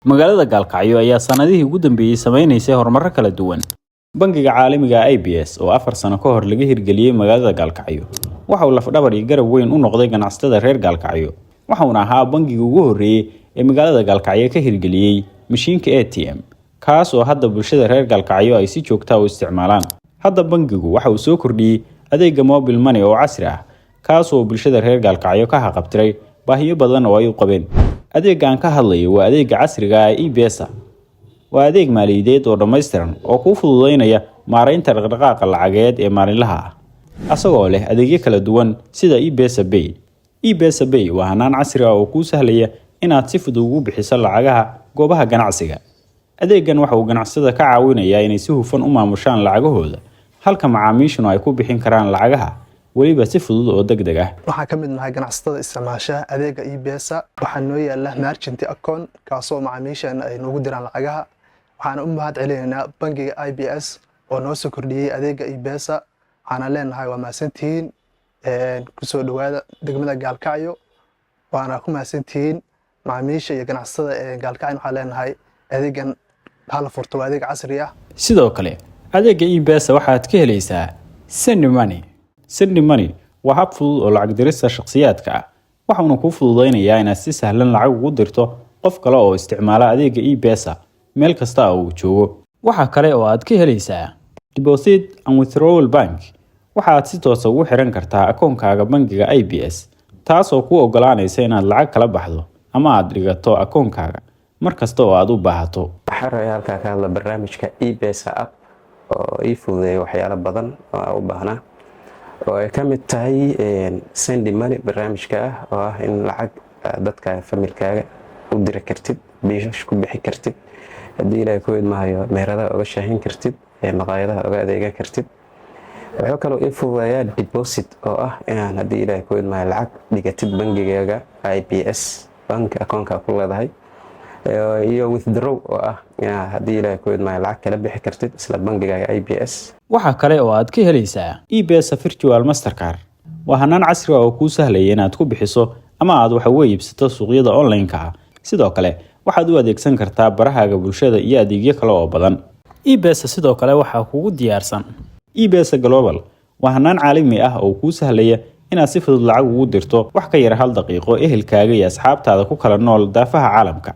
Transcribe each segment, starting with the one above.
magaalada Gaalkacyo ayaa sanadihii ugu dambeeyay sameynaysa horumar kala duwan. Bangiga caalamiga IBS oo 4 sano ka hor laga hirgeliyay magaalada Gaalkacyo waxa uu lafdhabar iyo garab weyn u noqday ganacsatada reer Gaalkacyo. Waxa uu ahaa bangiga ugu horeeyay ee magaalada Gaalkacyo ka hirgeliyay mashiinka ATM, kaas oo hadda bulshada reer Gaalkacyo ay si joogto ah u isticmaalaan. Hadda bangigu waxa uu soo kordhiyay adeegga mobile money oo casri ah, kaas oo bulshada reer Gaalkacyo ka haqabtiray baahiyo badan oo ay u qabeen. adeegan ka hadlayo waa adeegga casriga ah ee IBS. waa adeeg maaliyadeed oo dhameystiran oo ku fududeynaya maareynta dhaqdhaqaaqa lacageed ee maalinlaha ah, asagoo leh adeegyo kala duwan sida IBS Pay. IBS Pay waa hanaan casri ah oo kuu sahlaya inaad si fudud ugu bixiso lacagaha goobaha ganacsiga. adeegan waxa uu ganacsatada ka caawinayaa inay si hufan u maamushaan lacagahooda, halka macaamiishuna ay ku bixin karaan lacagaha waliba si fudud oo degdeg ah. waxaan ka mid nahay ganacsatada isticmaasha adeegga IBS. waxaa noo yaala merchant account kaasoo macaamiisheena ay noogu diraan lacagaha. waxaan u mahad celinaynaa bangiga IBS oo noo soo kordhiyay adeegga IBS. waxaan leenahay waa mahadsantihiin, ku soo dhawaada degmada Gaalkacyo. waana ku mahadsantihiin macaamiisha iyo ganacsatada Gaalkacyo. waxaan leenahay adeegan hal furto waa adeeg casri ah. sidoo kale adeegga IBS waxaad ka helaysaa Send Money. Send Money waa hab fudud oo lacag dirista shakhsiyaadka ah, waxaana kuu fududeynayaa inaad si sahlan lacag ugu dirto qof kale oo isticmaala adeegga IBS meel kasta oo uu joogo. waxa kale oo aad ka helaysaa Deposit and Withdrawal Bank. waxaad si toos ah ugu xiran kartaa akoonkaaga bangiga IBS, taas oo kuu ogolaanaysa inaad lacag kala baxdo ama aad dhigato akoonkaaga mar kasta oo aad u baahato. waxaan rabaa halkaa ka hadla barnaamijka IBS app oo ii fududeeya waxyaalo badan oo u baahnaa, oo ay ka mid tahay Send Money barnaamijka ah oo ah in lacag dadka familkaaga u diri kartid, biilasha ku bixi kartid, haddii ilaahay ku idmaayo meheradaha uga shaahin kartid, maqaayadaha uga adeegan kartid. wuxuu kaloo ii fududeeyaa deposit oo ah inaan haddii ilaahay ku idmaayo lacag dhigatid bangigaaga IBS bank akoonka ku leedahay, iyo withdraw oo ah inaad haddii ilaahay ku idmaayo lacag kala bixi kartid isla bangigaaga IBS. waxa kale oo aad ka helaysaa IBS Virtual Mastercard. waa hanaan casri ah oo kuu sahlaya inaad ku bixiso ama aad wax uga iibsato suuqyada online-ka ah. sidoo kale waxaad u adeegsan kartaa barahaaga bulshada iyo adeegyo kale oo badan. IBS sidoo kale waxaa kugu diyaarsan IBS Global. waa hanaan caalami ah oo kuu sahlaya inaad si fudud lacag ugu dirto wax ka yar 1 daqiiqo ehelkaaga iyo asxaabtaada ku kala nool daafaha caalamka.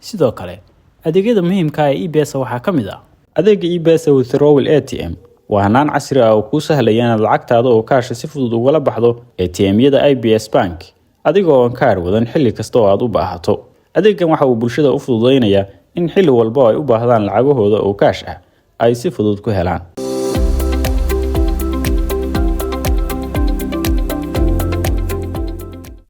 sidoo kale adeegyada muhiimka ah ee IBS waxaa ka mid ah adeegga IBS Withdrawal ATM. waa hanaan casri ah oo kuu sahlaya inaad lacagtaada oo kaasha si fudud ugala baxdo ATM-yada IBS Bank adigoo aan kaar wadan xilli kasta oo aad u baahato. adeeggan waxa uu bulshada u fududeynayaa in xilli walba ay u baahdaan lacagahooda oo kaash ah ay si fudud ku helaan.